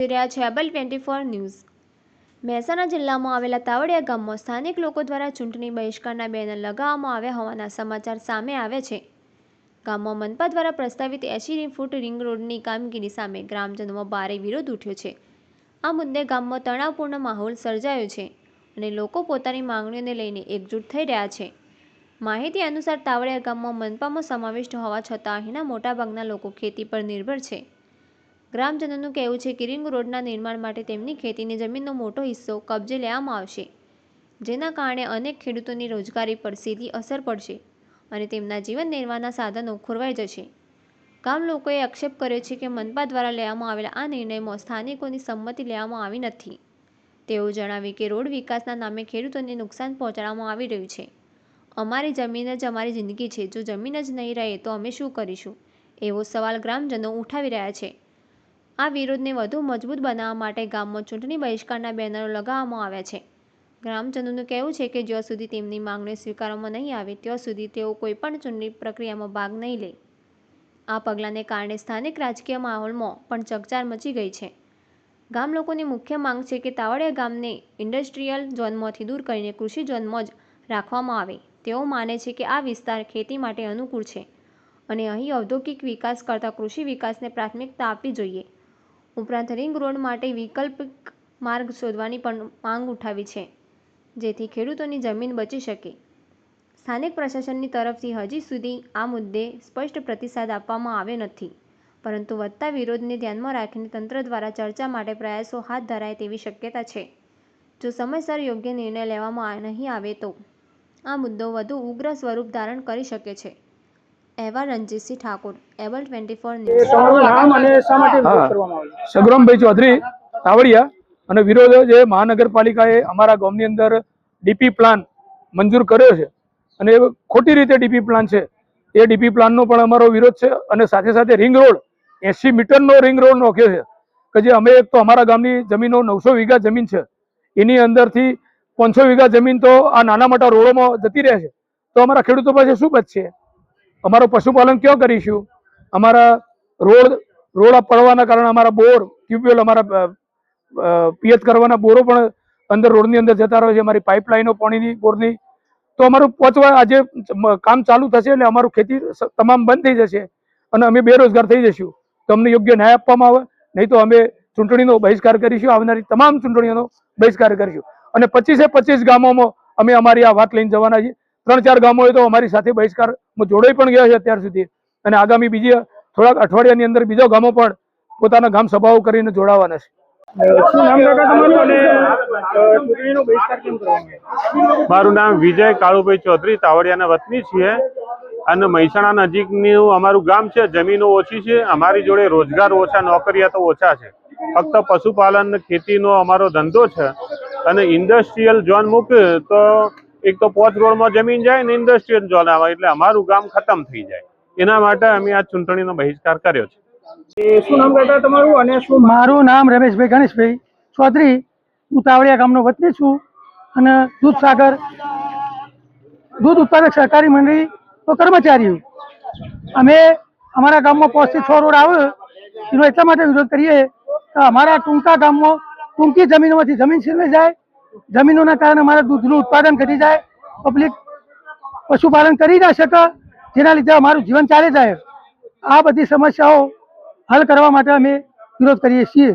રહ્યા છે able 24 news. Mehsana જિલ્લામાં આવેલા તાવડિયા ગામમાં સ્થાનિક લોકો દ્વારા ચૂંટણી બહિષ્કારના બેનર લગાવવામાં આવ્યા હોવાના સમાચાર સામે આવ્યા છે। ગામમાં મનપા દ્વારા પ્રસ્તાવિત 80 ફૂટ રિંગ રોડની કામગીરી સામે ગ્રામજનોમાં ભારે વિરોધ ઉઠ્યો છે। આ મુદ્દે ગામમાં તણાવપૂર્ણ માહોલ સર્જાયો છે અને લોકો પોતાની માંગણીઓને લઈને એકજૂટ થઈ રહ્યા છે। માહિતી અનુસાર તાવડિયા ગામમાં મનપામાં સમાવિષ્ટ હોવા છતાં અહીંના મોટાભાગના લોકો ખેતી પર નિર્ભર છે। ગ્રામજનોનું કહેવું છે કે રિંગ રોડના નિર્માણ માટે તેમની ખેતીની જમીનનો મોટો હિસ્સો કબજે લેવામાં આવશે, જેના કારણે અનેક ખેડૂતોની રોજગારી પર સીધી અસર પડશે અને તેમના જીવન નિર્વાહના સાધનો ખોરવાઈ જશે। ગામ લોકોએ આક્ષેપ કર્યો છે કે મનપા દ્વારા લેવામાં આવેલા આ નિર્ણયમાં સ્થાનિકોની સંમતિ લેવામાં આવી નથી। તેઓ જણાવ્યું કે રોડ વિકાસના નામે ખેડૂતોને નુકસાન પહોંચાડવામાં આવી રહ્યું છે। અમારી જમીન જ અમારી જિંદગી છે, જો જમીન જ નહીં રહે તો અમે શું કરીશું, એવો સવાલ ગ્રામજનો ઉઠાવી રહ્યા છે। આ વિરોધને વધુ મજબૂત બનાવવા માટે ગામમાં ચૂંટણી બહિષ્કારના બેનરો લગાવવામાં આવ્યા છે। ગ્રામજનોનું કહેવું છે કે જ્યાં સુધી તેમની માંગણીઓ સ્વીકારવામાં નહીં આવે ત્યાં સુધી તેઓ કોઈપણ ચૂંટણી પ્રક્રિયામાં ભાગ નહીં લે। આ પગલાંને કારણે સ્થાનિક રાજકીય માહોલમાં પણ ચકચાર મચી ગઈ છે। ગામ લોકોની મુખ્ય માંગ છે કે તાવડિયા ગામને ઇન્ડસ્ટ્રીયલ ઝોનમાંથી દૂર કરીને કૃષિ ઝોનમાં જ રાખવામાં આવે। તેઓ માને છે કે આ વિસ્તાર ખેતી માટે અનુકૂળ છે અને અહીં ઔદ્યોગિક વિકાસ કરતાં કૃષિ વિકાસને પ્રાથમિકતા આપવી જોઈએ। ઉપરાંત રિંગ રોડ માટે વૈકલ્પિક માર્ગ શોધવાની પણ માંગ ઉઠાવી છે, જેથી ખેડૂતોની જમીન બચી શકે। સ્થાનિક પ્રશાસનની તરફથી હજી સુધી આ મુદ્દે સ્પષ્ટ પ્રતિસાદ આપવામાં આવ્યો નથી, પરંતુ વધતા વિરોધને ધ્યાનમાં રાખીને તંત્ર દ્વારા ચર્ચા માટે પ્રયાસો હાથ ધરાય તેવી શક્યતા છે। જો સમયસર યોગ્ય નિર્ણય લેવામાં નહીં આવે તો આ મુદ્દો વધુ ઉગ્ર સ્વરૂપ ધારણ કરી શકે છે। અહેવાલ રણજીતસિંહ ઠાકોર, એબલ 24 ન્યૂઝ। સગ્રામભાઈ ચૌધરી, તાવડિયા। અને વિરોધ જે મહાનગરપાલિકાએ અમારા ગામની અંદર ડીપી પ્લાન મંજૂર કર્યો છે અને એ ખોટી રીતે ડીપી પ્લાન છે, એ ડીપી પ્લાનનો પણ અમારો વિરોધ છે। અને સાથે સાથે રિંગ રોડ 80 મીટરનો રિંગ રોડ નાખ્યો છે કે જે અમે એક તો અમારા ગામની જમીનો 900 વીઘા જમીન છે, એની અંદરથી 500 વીઘા જમીન તો આ નાના મોટા રોડોમાં જતી રહે છે, તો અમારા ખેડૂતો પાસે શું બચશે? અમારું પશુપાલન ક્યાં કરીશું? અમારા રોડ પડવાના કારણે અમારા બોર, ટ્યુબવેલ, અમારા પિયત કરવાના બોરો પણ અંદર રોડની અંદર જતા રહે છે, અમારી પાઇપલાઇનો પાણીની બોરની, તો અમારું પહોંચવા આજે કામ ચાલુ થશે એટલે અમારું ખેતી તમામ બંધ થઈ જશે અને અમે બેરોજગાર થઈ જઈશું। તો અમને યોગ્ય ન્યાય આપવામાં આવે, નહીં તો અમે ચૂંટણીનો બહિષ્કાર કરીશું। આવનારી તમામ ચૂંટણીઓનો બહિષ્કાર કરીશું અને 25 ગામોમાં અમે અમારી આ વાત લઈને જવાના છીએ। 3-4 ગામોએ તો અમારી સાથે બહિષ્કારમાં જોડાઈ પણ ગયા છે અત્યાર સુધી, અને આગામી બીજી થોડાક અઠવાડિયાની અંદર બીજા ગામો પણ પોતાના ગામ સભાઓ કરીને જોડાવાના છે। મારું નામ વિજય કાળુભાઈ ચૌધરી, તાવડિયાના વતની છીએ અને મહેસાણા નજીકનું અમારું ગામ છે। જમીનો ઓછી છે, અમારી જોડે રોજગાર ઓછા, નોકરિયાતો ઓછા છે। ફક્ત પશુપાલન ખેતીનો અમારો ધંધો છે અને ઇન્ડસ્ટ્રીયલ ઝોન મૂકે તો એક તો 5 રોડમાં જમીન જાય ને ઇન્ડસ્ટ્રીયલ ઝોન આવે એટલે અમારું ગામ ખતમ થઈ જાય। એના માટે અમે આ ચૂંટણીનો બહિષ્કાર કર્યો છે। શું નામ કહેતા તમારું અને શું? મારું નામ રમેશભાઈ ગણેશભાઈ ચૌધરી, હું તાવડિયા ગામનો વતની છું અને દૂધસાગર દૂધ ઉત્પાદક સહકારી મંડળીનો કર્મચારી છું। અમે અમારા ગામમાં 5 થી 6 રોડ આવે એનો એટલા માટે વિરોધ કરીએ કે અમારા ટૂંકા ગામમાં ટૂંકી જમીનોમાંથી જમીન છીનવાઈ જાય, જમીનોના કારણે અમારા દૂધનું ઉત્પાદન ઘટી જાય, પબ્લિક પશુપાલન કરી ના શકે, જેના લીધે અમારું જીવન ચાલી જાય। આ બધી સમસ્યાઓ હલ કરવા માટે અમે વિરોધ કરીએ છીએ।